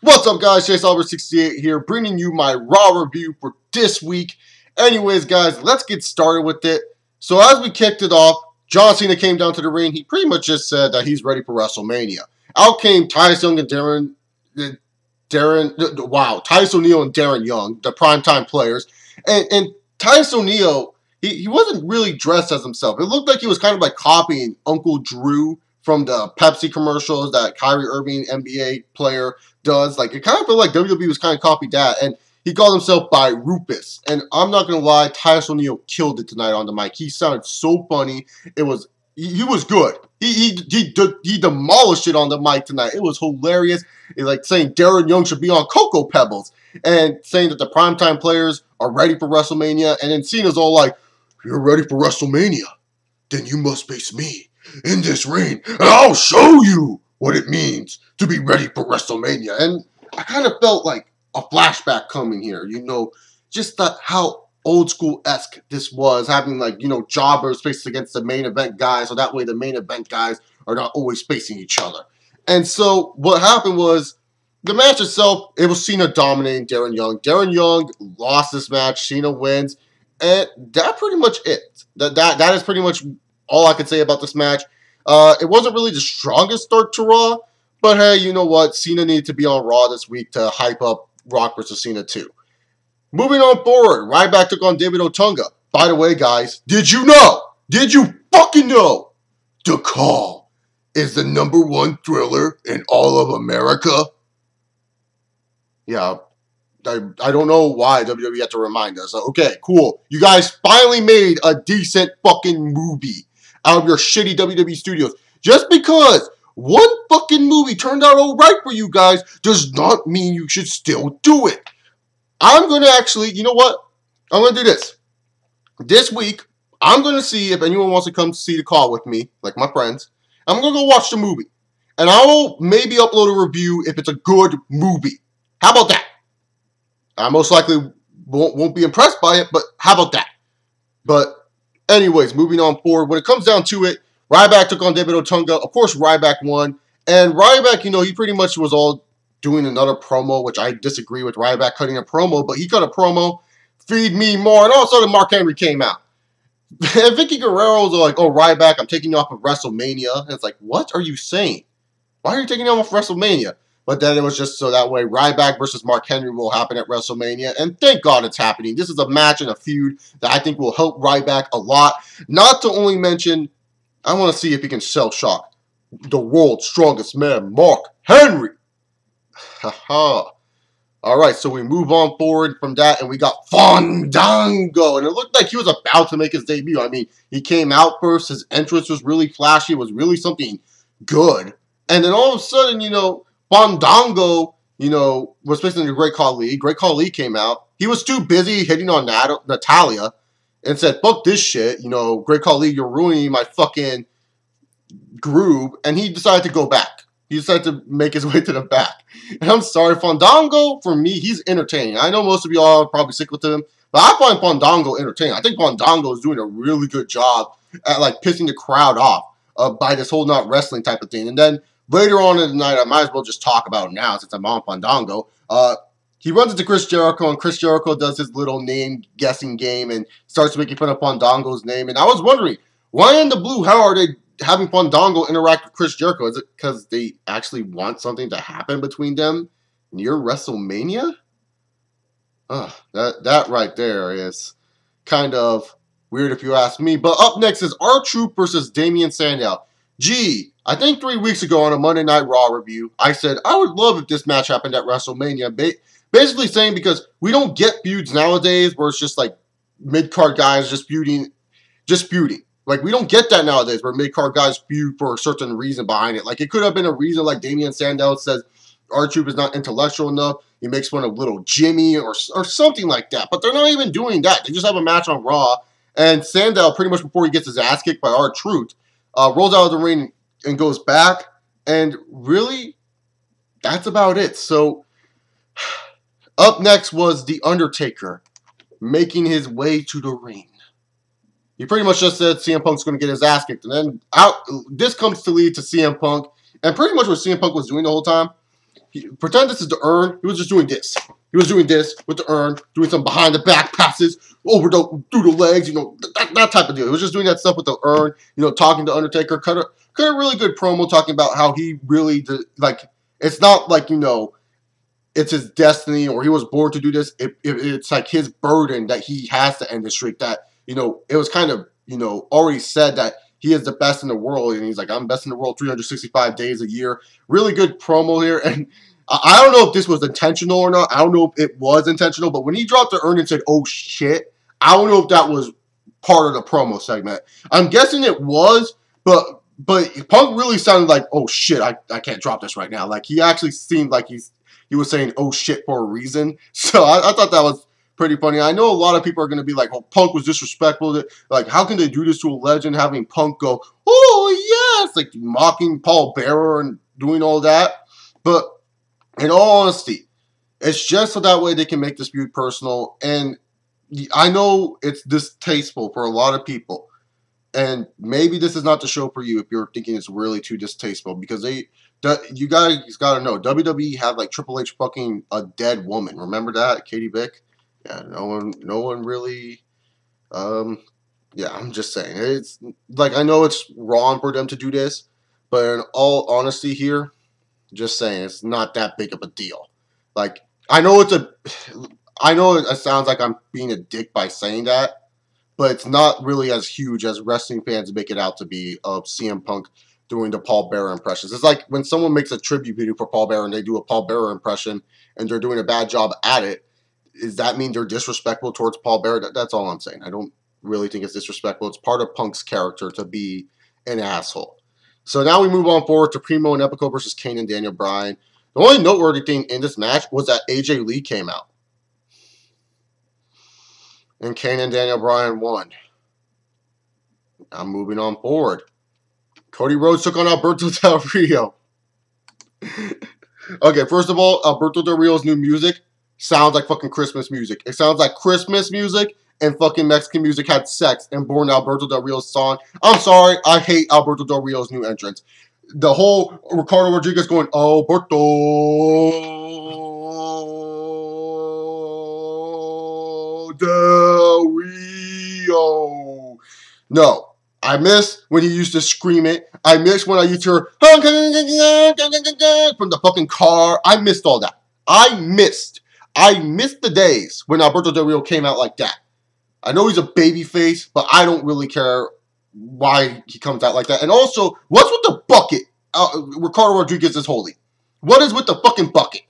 What's up, guys? Chase Albert 68 here, bringing you my Raw review for this week. Anyways, guys, let's get started with it. So as we kicked it off, John Cena came down to the ring. He pretty much just said that he's ready for WrestleMania. Out came Titus Young and Titus O'Neil and Darren Young, the primetime players. And Titus O'Neil, he wasn't really dressed as himself. It looked like he was kind of like copying Uncle Drew from the Pepsi commercials that Kyrie Irving, NBA player, does. Like, it kind of felt like WWE was kind of copied that, and he called himself by Rufus. And I'm not gonna lie, Titus O'Neil killed it tonight on the mic. He sounded so funny. He was good. He demolished it on the mic tonight. It was hilarious. It's like saying Darren Young should be on Cocoa Pebbles, and saying that the primetime players are ready for WrestleMania. And then Cena's all like, "If you're ready for WrestleMania, then you must face me in this ring, and I'll show you what it means to be ready for WrestleMania." And I kind of felt like a flashback coming here, just how old school-esque this was, having jobbers face against the main event guys, so that way the main event guys are not always facing each other. And so what happened was, the match itself, it was Cena dominating Darren Young. Darren Young lost this match, Cena wins, and that's pretty much it. That is pretty much all I could say about this match. It wasn't really the strongest start to Raw, but hey, you know what? Cena needed to be on Raw this week to hype up Rock vs. Cena 2. Moving on forward, Ryback took on David Otunga. By the way, guys, did you know? Did you fucking know? The Call is the #1 thriller in all of America. Yeah, I don't know why WWE had to remind us. Okay, cool. You guys finally made a decent fucking movie out of your shitty WWE studios. Just because one fucking movie turned out alright for you guys does not mean you should still do it. I'm going to actually, you know what? I'm going to do this. This week, I'm going to see if anyone wants to come see The Call with me, like my friends. I'm going to go watch the movie. And I will maybe upload a review if it's a good movie. How about that? I most likely won't be impressed by it, but how about that? But anyways, moving on forward. When it comes down to it, Ryback took on David Otunga. Of course, Ryback won. And Ryback, he pretty much was all doing another promo, which I disagree with Ryback cutting a promo, but he cut a promo, feed me more, and all of a sudden Mark Henry came out. And Vicky Guerrero's like, "Oh, Ryback, I'm taking you off of WrestleMania." And it's like, what are you saying? Why are you taking him off WrestleMania? But then it was just so that way Ryback versus Mark Henry will happen at WrestleMania. And thank God it's happening. This is a match and a feud that I think will help Ryback a lot. Not to only mention, I want to see if he can shell shock the world's strongest man, Mark Henry. Haha. Alright, so we move on forward from that, and we got Fandango. And it looked like he was about to make his debut. I mean, he came out first. His entrance was really flashy. It was really something good. And then all of a sudden, Fandango, was facing the Great Khali. Great Khali came out. He was too busy hitting on Natalia and said, "Fuck this shit. Great Khali, you're ruining my fucking groove." And he decided to go back. He decided to make his way to the back. And I'm sorry, Fandango, for me, he's entertaining. I know most of y'all are probably sick with him, but I find Fandango entertaining. I think Fandango is doing a really good job at, pissing the crowd off by this whole not wrestling type of thing. And then later on in the night, I might as well just talk about it now since I'm on Fandango. He runs into Chris Jericho, and Chris Jericho does his little name-guessing game and starts making fun of Fandango's name. And I was wondering, why in the blue hell are they having Fandango interact with Chris Jericho? Is it because they actually want something to happen between them near WrestleMania? That right there is kind of weird if you ask me. But up next is R-Truth versus Damien Sandow. Gee, I think 3 weeks ago on a Monday Night Raw review, I said I would love if this match happened at WrestleMania. Basically saying because we don't get feuds nowadays where it's just like mid-card guys just feuding. Like, we don't get that nowadays where mid-card guys feud for a certain reason behind it. Like, it could have been a reason like Damien Sandow says R-Truth is not intellectual enough. He makes fun of little Jimmy or something like that. But they're not even doing that. They just have a match on Raw. And Sandow, pretty much before he gets his ass kicked by R-Truth, rolls out of the ring and goes back. And really, that's about it. So, up next was The Undertaker making his way to the ring. He pretty much just said CM Punk's going to get his ass kicked. And then this comes to lead to CM Punk. And pretty much what CM Punk was doing the whole time, Pretend this is the urn. He was just doing this. He was doing this with the urn, doing some behind the back passes through the legs, that type of deal. He was just doing that stuff with the urn, talking to Undertaker. Cut a really good promo talking about how he really did, like, it's not like, it's his destiny or he was born to do this. It's like his burden that he has to end the streak. That, it was kind of, already said that he is the best in the world. And he's like, I'm best in the world 365 days a year. Really good promo here. And I don't know if this was intentional or not. I don't know if it was intentional. But when he dropped the urn and said, oh, shit, I don't know if that was part of the promo segment. I'm guessing it was, but Punk really sounded like, oh, shit, I can't drop this right now. Like, he actually seemed like he was saying, oh, shit, for a reason. So I thought that was pretty funny. I know a lot of people are going to be like, oh, Punk was disrespectful. Like, how can they do this to a legend, having Punk go, oh, yes, like mocking Paul Bearer and doing all that. But in all honesty, it's just so that way they can make this feud personal. And I know it's distasteful for a lot of people. And maybe this is not the show for you if you're thinking it's really too distasteful. Because you guys got to know, WWE had like Triple H fucking a dead woman. Remember that? Katie Vick? Yeah, no one really, yeah, I'm just saying. It's like, I know it's wrong for them to do this, but in all honesty here, just saying, it's not that big of a deal. Like, I know it sounds like I'm being a dick by saying that, but it's not really as huge as wrestling fans make it out to be of CM Punk doing the Paul Bearer impressions. It's like when someone makes a tribute video for Paul Bearer and they do a Paul Bearer impression and they're doing a bad job at it. Does that mean they're disrespectful towards Paul Bearer? That's all I'm saying. I don't really think it's disrespectful. It's part of Punk's character to be an asshole. So now we move on forward to Primo and Epico versus Kane and Daniel Bryan. The only noteworthy thing in this match was that AJ Lee came out. And Kane and Daniel Bryan won. Now moving on forward. Cody Rhodes took on Alberto Del Rio. Okay, first of all, Alberto Del Rio's new music sounds like fucking Christmas music. It sounds like Christmas music and fucking Mexican music had sex and born Alberto Del Rio's song. I'm sorry, I hate Alberto Del Rio's new entrance. The whole Ricardo Rodriguez going, Alberto Del Rio. No. I miss when he used to scream it. I miss when I used to hear from the fucking car. I missed all that. I missed the days when Alberto Del Rio came out like that. I know he's a baby face, but I don't really care why he comes out like that. And also, what's with the bucket Ricardo Rodriguez is holding? What is with the fucking bucket?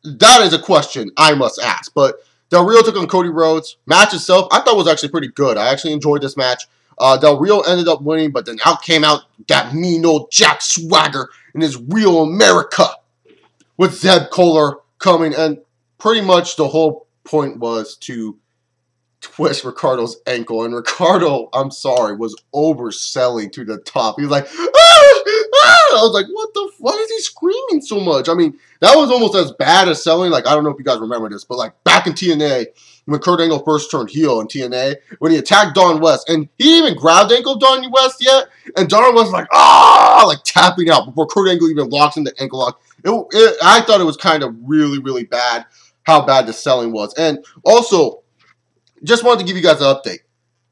That is a question I must ask. But Del Rio took on Cody Rhodes. Match itself, I thought was actually pretty good. I actually enjoyed this match. Del Rio ended up winning, but then out came that mean old Jack Swagger in his Real America with Zeb Kohler coming, and pretty much the whole point was to twist Ricardo's ankle, and Ricardo, I'm sorry, was overselling to the top. He was like, I was like, what the, why is he screaming so much? I mean, that was almost as bad as selling, like, I don't know if you guys remember this, but like back in TNA, when Kurt Angle first turned heel in TNA, when he attacked Don West, and he didn't even grabbed ankle Don West yet, and Don West was like, like tapping out before Kurt Angle even locks in the ankle lock. I thought it was kind of really, really bad how bad the selling was. And also, just wanted to give you guys an update.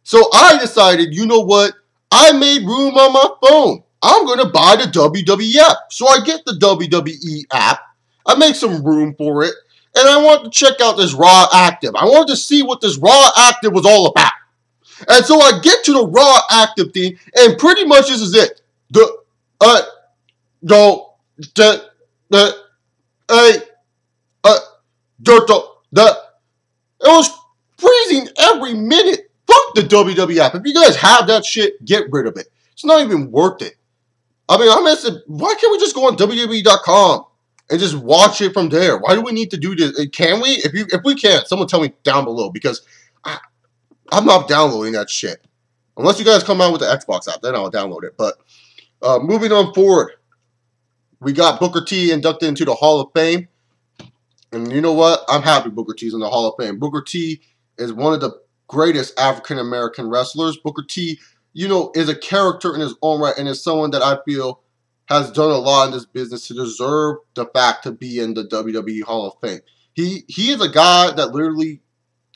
So I decided, you know what? I made room on my phone. I'm going to buy the WWE app. So I get the WWE app. I make some room for it. And I want to check out this Raw Active. I wanted to see what this Raw Active was all about. And so I get to the Raw Active thing, and pretty much this is it. It was freezing every minute. Fuck the WWE app. If you guys have that shit, get rid of it. It's not even worth it. I mean, I'm asking, why can't we just go on WWE.com and just watch it from there? Why do we need to do this? Can we? If we can't, someone tell me down below, because I'm not downloading that shit. Unless you guys come out with the Xbox app, then I'll download it. But moving on forward, we got Booker T inducted into the Hall of Fame. And you know what? I'm happy Booker T's in the Hall of Fame. Booker T is one of the greatest African-American wrestlers. Booker T, is a character in his own right and is someone that I feel has done a lot in this business to deserve the fact to be in the WWE Hall of Fame. He is a guy that literally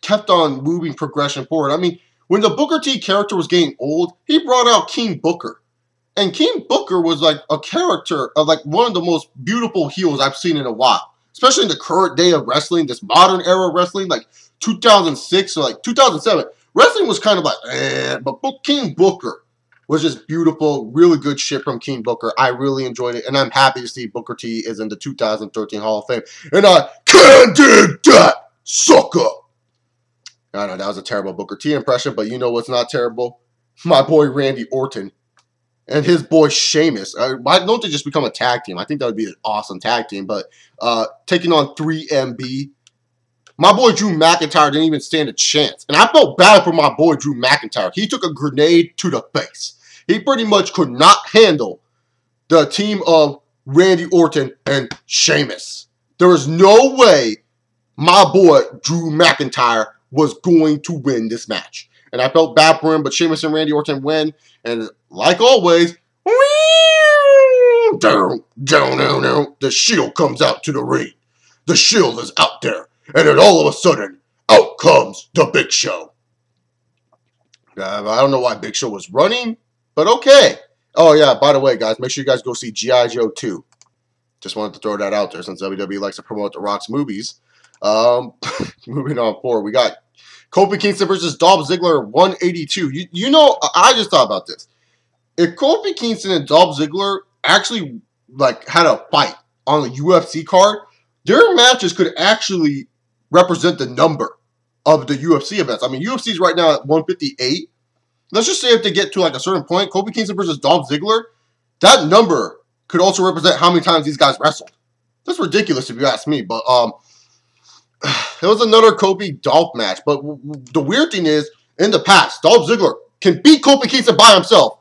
kept on moving progression forward. I mean, when the Booker T character was getting old, he brought out King Booker. And King Booker was like a character of like one of the most beautiful heels I've seen in a while. Especially in the current day of wrestling, this modern era of wrestling, like 2006 or like 2007. Wrestling was kind of like, but King Booker was just beautiful. Really good shit from King Booker. I really enjoyed it. And I'm happy to see Booker T is in the 2013 Hall of Fame. And I can dig that, sucker. I know that was a terrible Booker T impression, but you know what's not terrible? My boy Randy Orton and his boy Sheamus. Why don't they just become a tag team? I think that would be an awesome tag team. But taking on 3MB, my boy Drew McIntyre didn't even stand a chance. And I felt bad for my boy Drew McIntyre. He took a grenade to the face. He pretty much could not handle the team of Randy Orton and Sheamus. There was no way my boy Drew McIntyre was going to win this match. And I felt bad for him, but Sheamus and Randy Orton win. And like always, the Shield comes out to the ring. The Shield is out there. And then all of a sudden, out comes the Big Show. I don't know why Big Show was running, but okay. Oh yeah, by the way, guys, make sure you guys go see G.I. Joe 2. Just wanted to throw that out there since WWE likes to promote The Rock's movies. Moving on forward, we got Kofi Kingston versus Dolph Ziggler 182. You know, I just thought about this. If Kofi Kingston and Dolph Ziggler actually like had a fight on the UFC card, their matches could actually represent the number of the UFC events. I mean, UFC's right now at 158. Let's just say if they get to like a certain point, Kofi Kingston versus Dolph Ziggler, that number could also represent how many times these guys wrestled. That's ridiculous if you ask me, but it was another Kofi-Dolph match. But the weird thing is, in the past, Dolph Ziggler can beat Kofi Kingston by himself,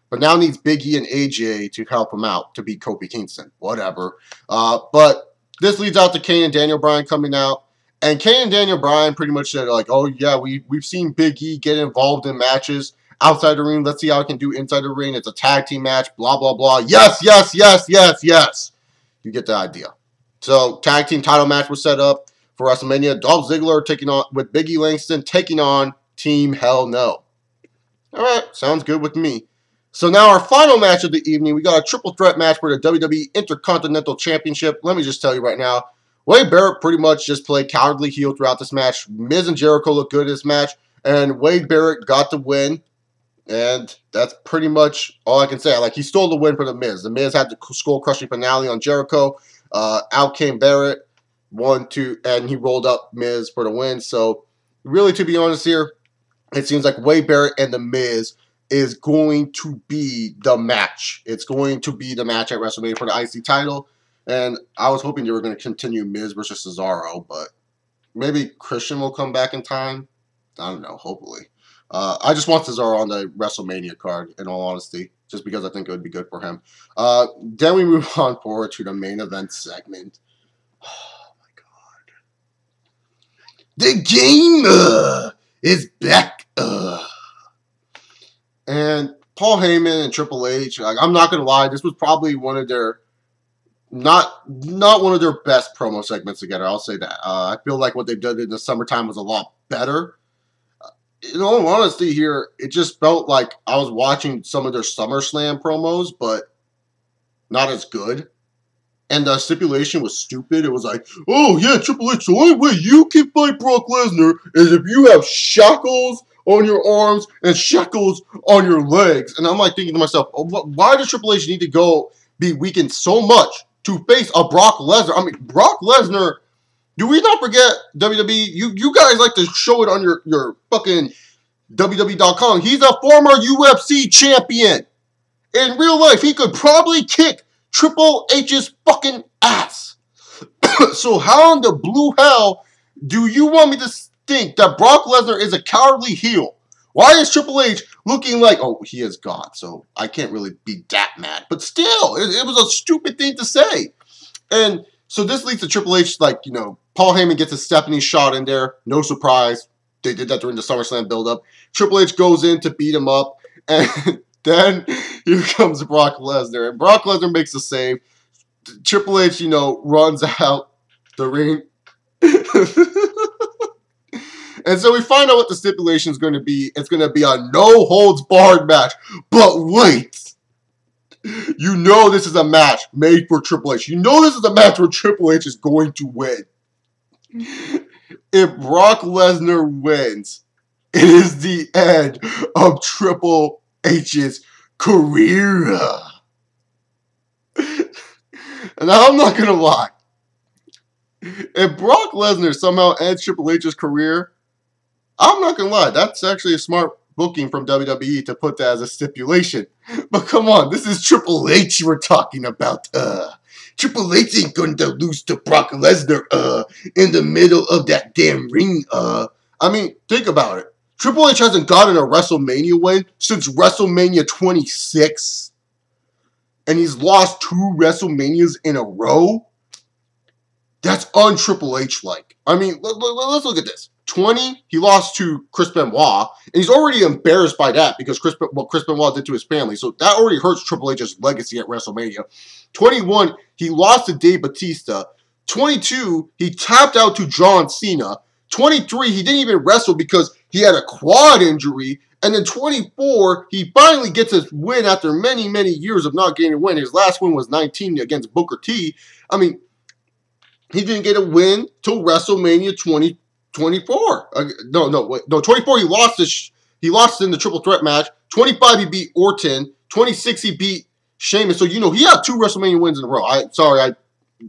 but now needs Big E and AJ to help him out to beat Kofi Kingston. Whatever. But this leads out to Kane and Daniel Bryan coming out. And Kane and Daniel Bryan pretty much said, like, oh, yeah, we've seen Big E get involved in matches outside the ring. Let's see how it can do inside the ring. It's a tag team match, blah, blah, blah. Yes, yes, yes, yes, yes. You get the idea. So, tag team title match was set up for WrestleMania. Dolph Ziggler taking on with Big E Langston taking on Team Hell No. All right, sounds good with me. So now our final match of the evening, we got a triple threat match for the WWE Intercontinental Championship. Let me just tell you right now, Wade Barrett pretty much just played cowardly heel throughout this match. Miz and Jericho looked good in this match, and Wade Barrett got the win. And that's pretty much all I can say. Like, he stole the win for the Miz. The Miz had the skull-crushing finale on Jericho. Out came Barrett. 1, 2, and he rolled up Miz for the win. So, really, to be honest here, it seems like Wade Barrett and The Miz is going to be the match. It's going to be the match at WrestleMania for the IC title. And I was hoping they were going to continue Miz versus Cesaro, but maybe Christian will come back in time. I don't know, hopefully. I just want Cesaro on the WrestleMania card, in all honesty, just because I think it would be good for him. Then we move on forward to the main event segment. The game is back. And Paul Heyman and Triple H, like, I'm not going to lie, this was probably one of their, not one of their best promo segments together, I'll say that. I feel like what they've done in the summertime was a lot better. In all honesty here, it just felt like I was watching some of their SummerSlam promos, but not as good. And the stipulation was stupid. It was like, oh, yeah, Triple H, the only way you can fight Brock Lesnar is if you have shackles on your arms and shackles on your legs. And I'm like thinking to myself, oh, why does Triple H need to go be weakened so much to face a Brock Lesnar? I mean, Brock Lesnar, do we not forget, WWE, you guys like to show it on your fucking WWE.com. He's a former UFC champion. In real life, he could probably kick Triple H's fucking ass. So how in the blue hell do you want me to think that Brock Lesnar is a cowardly heel? Why is Triple H looking like, oh, he is God, so I can't really be that mad. But still, it was a stupid thing to say. And so this leads to Triple H, like, you know, Paul Heyman gets a Stephanie shot in there. No surprise. They did that during the SummerSlam build-up. Triple H goes in to beat him up. And then here comes Brock Lesnar. And Brock Lesnar makes a save. Triple H, runs out the ring. And so we find out what the stipulation is going to be. It's going to be a no-holds-barred match. But wait. This is a match made for Triple H. This is a match where Triple H is going to win. If Brock Lesnar wins, it is the end of Triple H's career. And I'm not going to lie. If Brock Lesnar somehow ends Triple H's career, I'm not going to lie. That's actually a smart booking from WWE to put that as a stipulation. But come on, this is Triple H we're talking about. Triple H ain't going to lose to Brock Lesnar in the middle of that damn ring. I mean, think about it. Triple H hasn't gotten a WrestleMania win since WrestleMania 26. And he's lost 2 WrestleManias in a row. That's un-Triple H-like. I mean, let's look at this. 20, he lost to Chris Benoit, and he's already embarrassed by that because what Chris Benoit did to his family. So that already hurts Triple H's legacy at WrestleMania. 21, he lost to Dave Bautista. 22, he tapped out to John Cena. 23, he didn't even wrestle because he had a quad injury. And then 24, he finally gets his win after many, many years of not getting a win. His last win was 19 against Booker T. I mean, he didn't get a win till WrestleMania 24. No, 24 he lost in the triple threat match. 25 he beat Orton. 26 he beat Sheamus. So he had 2 WrestleMania wins in a row.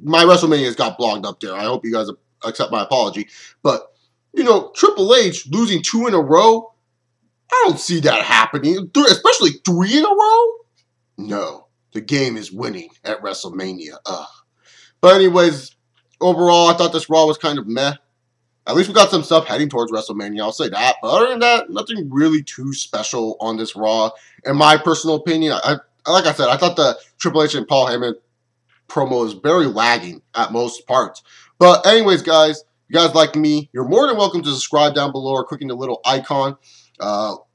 My WrestleManias got blogged up there. I hope you guys accept my apology. But Triple H losing 2 in a row, I don't see that happening. Especially 3 in a row. No, the game is winning at WrestleMania. But anyways, overall, I thought this Raw was kind of meh. At least we got some stuff heading towards WrestleMania, I'll say that. But other than that, nothing really too special on this Raw. In my personal opinion, like I said, I thought the Triple H and Paul Heyman promo is very lagging at most parts. But anyways, guys, if you guys like me, you're more than welcome to subscribe down below or clicking the little icon.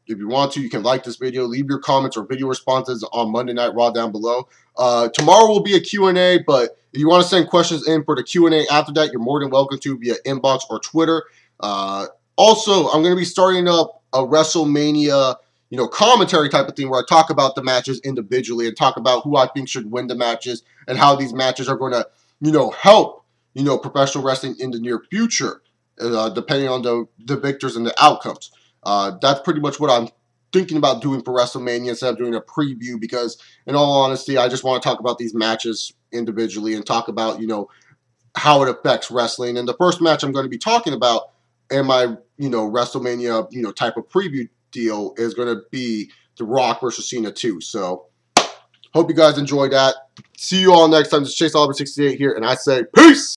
If you want to, you can like this video, leave your comments or video responses on Monday Night Raw down below. Tomorrow will be a Q&A, but if you want to send questions in for the Q&A after that, you're more than welcome to via inbox or Twitter. Also, I'm going to be starting up a WrestleMania, commentary type of thing where I talk about the matches individually and talk about who I think should win the matches and how these matches are going to, help, professional wrestling in the near future, depending on the victors and the outcomes. That's pretty much what I'm thinking about doing for WrestleMania instead of doing a preview because, in all honesty, I just want to talk about these matches individually and talk about, how it affects wrestling. And the first match I'm going to be talking about in my, WrestleMania, type of preview deal is going to be The Rock versus Cena 2. So, hope you guys enjoyed that. See you all next time. This is Chase Oliver 68 here, and I say peace!